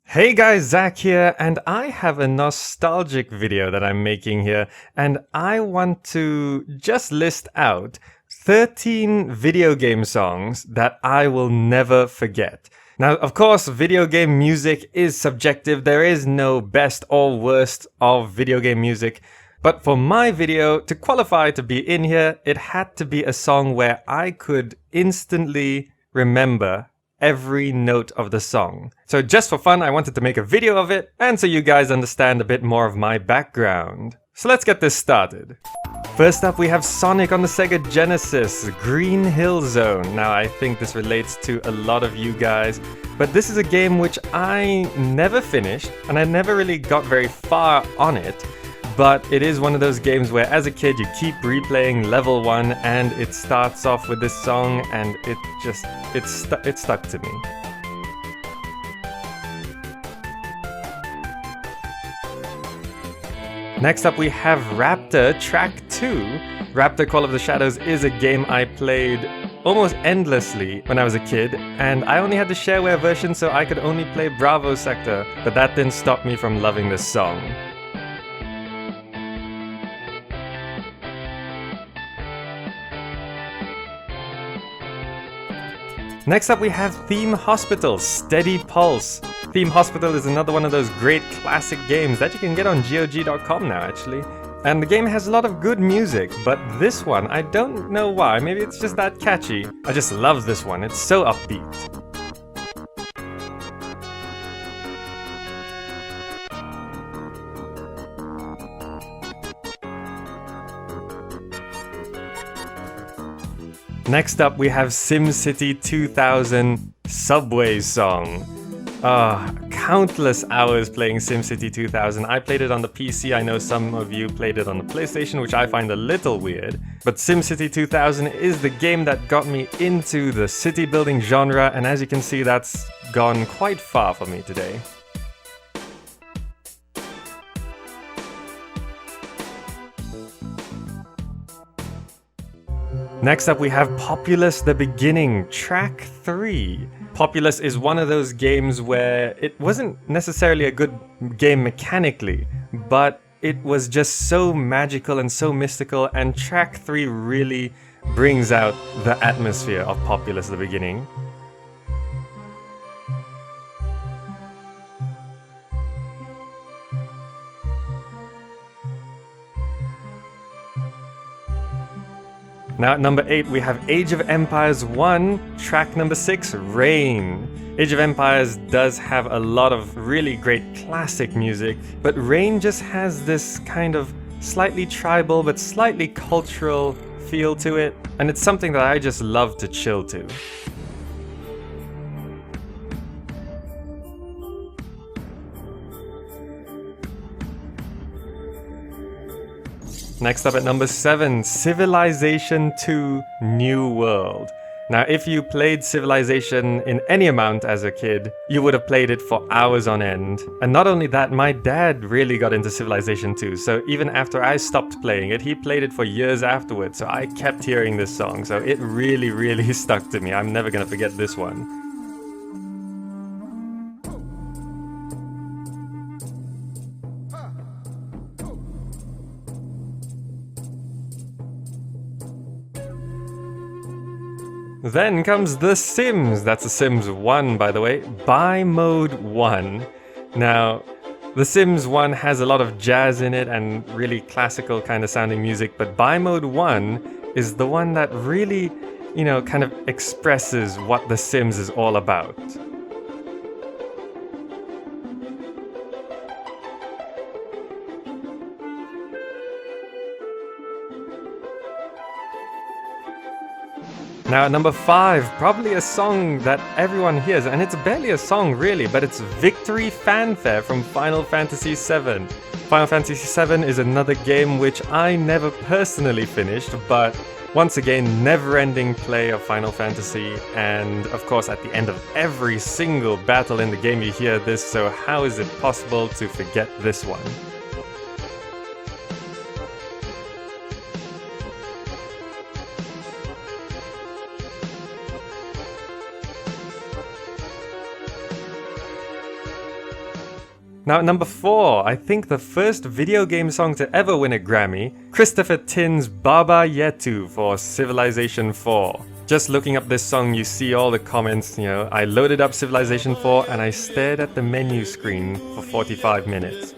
Hey guys, Zach here, and I have a nostalgic video that I'm making here, and I want to just list out 13 video game songs that I will never forget. Now, of course, video game music is subjective. There is no best or worst of video game music. But for my video, to qualify to be in here, it had to be a song where I could instantly remember every note of the song. So just for fun, I wanted to make a video of it, and so you guys understand a bit more of my background. So let's get this started. First up, we have Sonic on the Sega Genesis, Green Hill Zone. Now, I think this relates to a lot of you guys, but this is a game which I never finished, and I never really got very far on it. But it is one of those games where as a kid you keep replaying level 1 and it starts off with this song and it stuck to me. Next up we have Raptor Track 2. Raptor Call of the Shadows is a game I played almost endlessly when I was a kid, and I only had the shareware version so I could only play Bravo Sector, but that didn't stop me from loving this song. Next up we have Theme Hospital, Steady Pulse. Theme Hospital is another one of those great classic games that you can get on GOG.com now actually. And the game has a lot of good music, but this one, I don't know why, maybe it's just that catchy. I just love this one, it's so upbeat. Next up we have SimCity 2000 Subway Song. Countless hours playing SimCity 2000. I played it on the PC, I know some of you played it on the PlayStation, which I find a little weird. But SimCity 2000 is the game that got me into the city building genre, and as you can see that's gone quite far for me today. Next up we have Populous The Beginning, Track 3. Populous is one of those games where it wasn't necessarily a good game mechanically, but it was just so magical and so mystical, and Track 3 really brings out the atmosphere of Populous The Beginning. Now at number 8 we have Age of Empires 1, track number 6, Rain. Age of Empires does have a lot of really great classic music, but Rain just has this kind of slightly tribal but slightly cultural feel to it, and it's something that I just love to chill to. Next up at number 7, Civilization 2 New World. Now if you played Civilization in any amount as a kid, you would have played it for hours on end. And not only that, my dad really got into Civilization 2, so even after I stopped playing it, he played it for years afterwards, so I kept hearing this song, so it really stuck to me. I'm never gonna forget this one. Then comes The Sims. That's The Sims 1, by the way. Buy Mode 1. Now, The Sims 1 has a lot of jazz in it and really classical kind of sounding music, but Buy Mode 1 is the one that really, kind of expresses what The Sims is all about. Now at number 5, probably a song that everyone hears, and it's barely a song really, but it's Victory Fanfare from Final Fantasy VII. Final Fantasy VII is another game which I never personally finished, but once again, never-ending play of Final Fantasy, and of course at the end of every single battle in the game you hear this, so how is it possible to forget this one? Now at number 4, I think the first video game song to ever win a Grammy, Christopher Tin's Baba Yetu for Civilization 4. Just looking up this song, you see all the comments, I loaded up Civilization 4 and I stared at the menu screen for 45 minutes.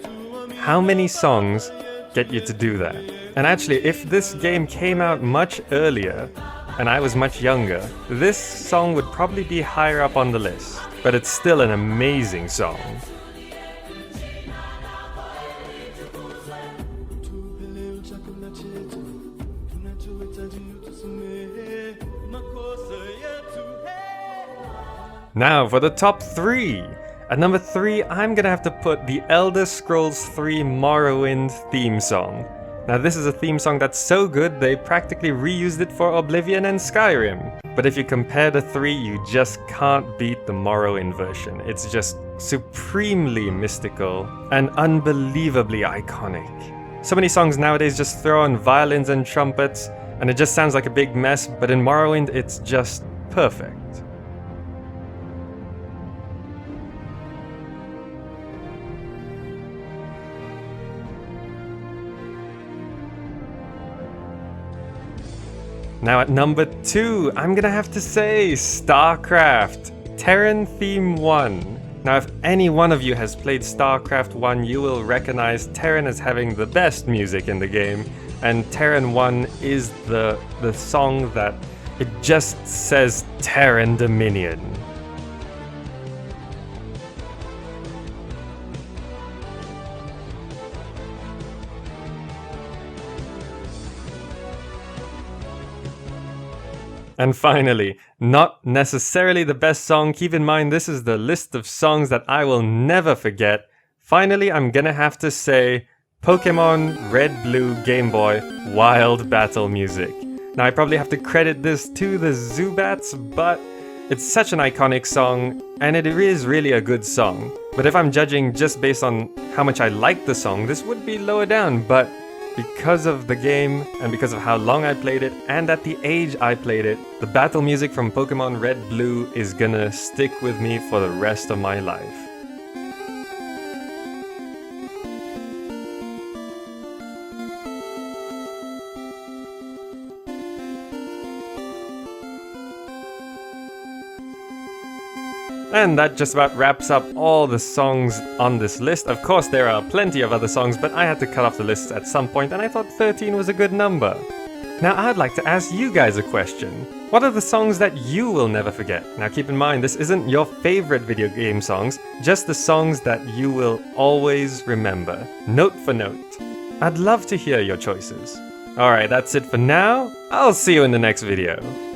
How many songs get you to do that? And actually, if this game came out much earlier and I was much younger, this song would probably be higher up on the list. But it's still an amazing song. Now for the top 3. At number 3, I'm gonna have to put the Elder Scrolls 3 Morrowind theme song. Now this is a theme song that's so good they practically reused it for Oblivion and Skyrim. But if you compare the 3, you just can't beat the Morrowind version. It's just supremely mystical and unbelievably iconic. So many songs nowadays just throw on violins and trumpets and it just sounds like a big mess, but in Morrowind it's just perfect. Now at number 2, I'm gonna have to say StarCraft, Terran Theme 1. Now if any one of you has played StarCraft 1, you will recognize Terran as having the best music in the game, and Terran 1 is the song that it just says Terran Dominion. And finally, not necessarily the best song, keep in mind this is the list of songs that I will never forget. Finally, I'm gonna have to say Pokemon RedBlue Game Boy Wild Battle Music. Now I probably have to credit this to the Zubats, but it's such an iconic song, and it is really a good song. But if I'm judging just based on how much I like the song, this would be lower down, but because of the game, and because of how long I played it, and at the age I played it, the battle music from Pokemon RedBlue is gonna stick with me for the rest of my life. And that just about wraps up all the songs on this list. Of course, there are plenty of other songs, but I had to cut off the list at some point, and I thought 13 was a good number. Now, I'd like to ask you guys a question. What are the songs that you will never forget? Now, keep in mind, this isn't your favorite video game songs, just the songs that you will always remember, note for note. I'd love to hear your choices. Alright, that's it for now. I'll see you in the next video.